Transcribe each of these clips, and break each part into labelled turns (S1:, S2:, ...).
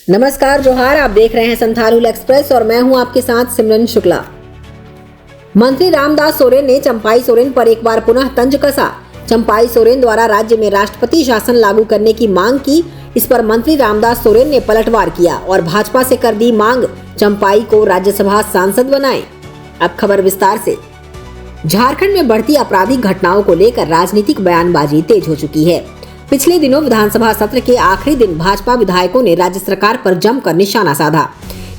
S1: नमस्कार जोहार, आप देख रहे हैं संथाल एक्सप्रेस और मैं हूं आपके साथ सिमरन शुक्ला। मंत्री रामदास सोरेन ने चंपाई सोरेन पर एक बार पुनः तंज कसा। चंपाई सोरेन द्वारा राज्य में राष्ट्रपति शासन लागू करने की मांग की। इस पर मंत्री रामदास सोरेन ने पलटवार किया और भाजपा से कर दी मांग, चंपाई को राज्यसभा सांसद बनाएं। अब खबर विस्तार से। झारखंड में बढ़ती आपराधिक घटनाओं को लेकर राजनीतिक बयानबाजी तेज हो चुकी है। पिछले दिनों विधानसभा सत्र के आखिरी दिन भाजपा विधायकों ने राज्य सरकार पर जमकर निशाना साधा।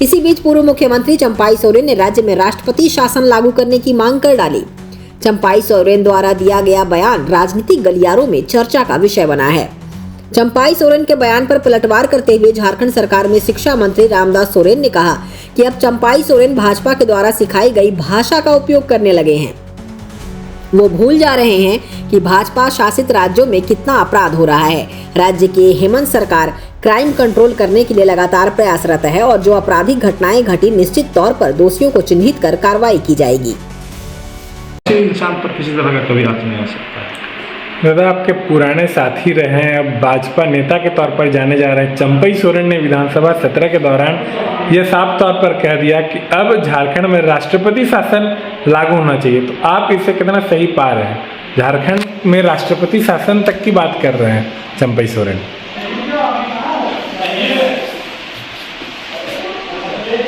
S1: इसी बीच पूर्व मुख्यमंत्री चंपाई सोरेन ने राज्य में राष्ट्रपति शासन लागू करने की मांग कर डाली। चंपाई सोरेन द्वारा दिया गया बयान राजनीतिक गलियारों में चर्चा का विषय बना है। चंपाई सोरेन के बयान पर पलटवार करते हुए झारखंड सरकार में शिक्षा मंत्री रामदास सोरेन ने कहा कि अब चंपाई सोरेन भाजपा के द्वारा सिखाई गई भाषा का उपयोग करने लगे हैं। वो भूल जा रहे हैं कि भाजपा शासित राज्यों में कितना अपराध हो रहा है। राज्य की हेमंत सरकार क्राइम कंट्रोल करने के लिए लगातार प्रयासरत है और जो आपराधिक घटनाएं घटी, निश्चित तौर पर दोषियों को चिन्हित कर कार्रवाई की जाएगी।
S2: इंसान पर किसी तरह का कभी हाथ नहीं आ सकता है।
S3: दादा, आपके पुराने साथी रहे हैं, अब भाजपा नेता के तौर पर जाने जा रहे हैं। चंपाई सोरेन ने विधानसभा सत्र के दौरान यह साफ तौर पर कह दिया कि अब झारखंड में राष्ट्रपति शासन लागू होना चाहिए। तो आप इसे कितना सही पा रहे हैं? झारखंड में राष्ट्रपति शासन तक की बात कर रहे हैं चंपाई सोरेन।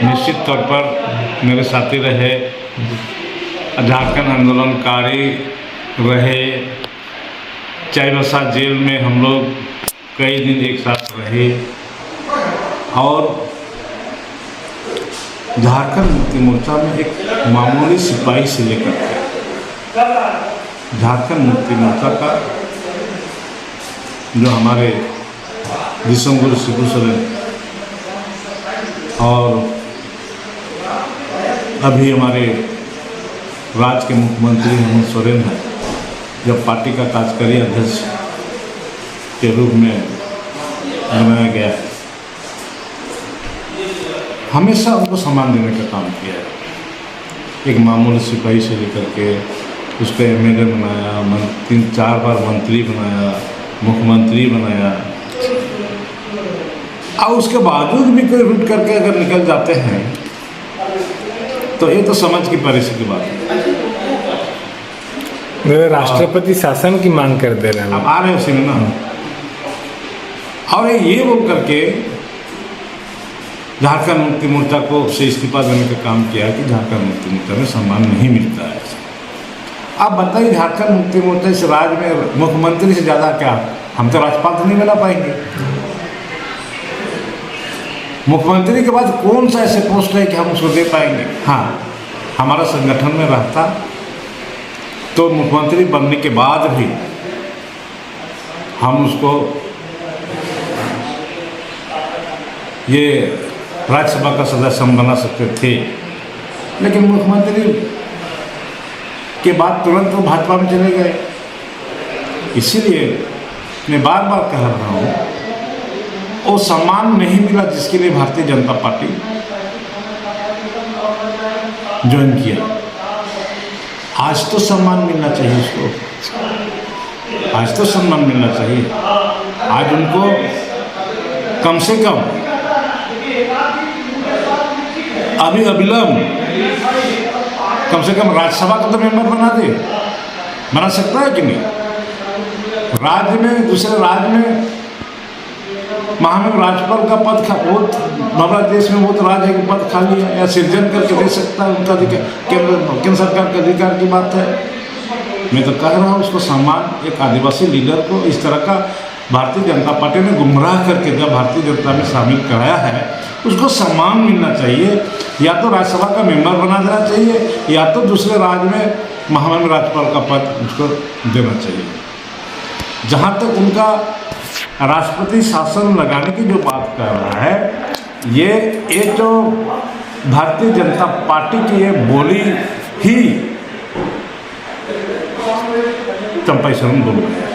S2: निश्चित तौर पर मेरे साथी रहे, झारखंड आंदोलनकारी रहे, चाईबासा जेल में हम लोग कई दिन एक साथ रहे और झारखंड मुक्ति मोर्चा में एक मामूली सिपाही से लेकर झारखंड मुक्ति मोर्चा का जो हमारे विश्व गुरु शिबू सोरेन और अभी हमारे राज्य के मुख्यमंत्री हेमंत सोरेन हैं, जब पार्टी का कार्यकारी अध्यक्ष के रूप में बनाया गया है, हमेशा उनको सम्मान देने का काम किया है। एक मामूली सिपाही से लेकर के उसको एमएलए बनाया, 3-4 बार मंत्री बनाया, मुख्यमंत्री बनाया, और उसके बावजूद भी कोई रूट करके अगर निकल जाते हैं तो ये तो समझ की परेशानी की बात है।
S3: राष्ट्रपति शासन की मांग कर दे रहे हैं,
S2: अब आ रहे हैं उसी में ना। और ये बोल करके झारखंड मुक्ति मोर्चा को से इस्तीफा देने का काम किया कि झारखंड मुक्ति मोर्चा में सम्मान नहीं मिलता है। आप बताइए, झारखंड मुक्ति मोर्चा इस राज्य में मुख्यमंत्री से ज़्यादा क्या, हम तो राज्यपाल तो नहीं बना पाएंगे। मुख्यमंत्री के बाद कौन सा ऐसे पोस्ट है कि हम उसको दे पाएंगे? हाँ, हमारा संगठन में रहता तो मुख्यमंत्री बनने के बाद भी हम उसको ये राज्यसभा का सदस्य हम बना सकते थे, लेकिन मुख्यमंत्री के बाद तुरंत वो भाजपा में चले गए। इसीलिए मैं बार बार कह रहा हूँ, वो सम्मान नहीं मिला जिसके लिए भारतीय जनता पार्टी ज्वाइन किया। आज तो सम्मान मिलना चाहिए उसको, आज तो सम्मान मिलना चाहिए। आज उनको कम से कम अभी अविलंब कम से कम राज्यसभा का तो मेंबर बना सकता है कि नहीं? राज्य में, दूसरे राज्य में महामहिम राज्यपाल का पद हमारे देश में बहुत राज्य के पद खाली है या सृजन करके दे सकता है, उनका केंद्र सरकार के अधिकार की बात है। मैं तो कह रहा हूँ उसको सम्मान, एक आदिवासी लीडर को इस तरह का भारतीय जनता पार्टी ने गुमराह करके जब भारतीय जनता में शामिल कराया है, उसको सम्मान मिलना चाहिए। या तो राज्यसभा का मेंबर बना देना चाहिए या तो दूसरे राज्य में महामहिम राज्यपाल का पद उसको देना चाहिए। जहाँ तक उनका राष्ट्रपति शासन लगाने की जो बात कर रहा है, ये जो भारतीय जनता पार्टी की ये बोली ही चंपाई सोरेन बोल रहे हैं।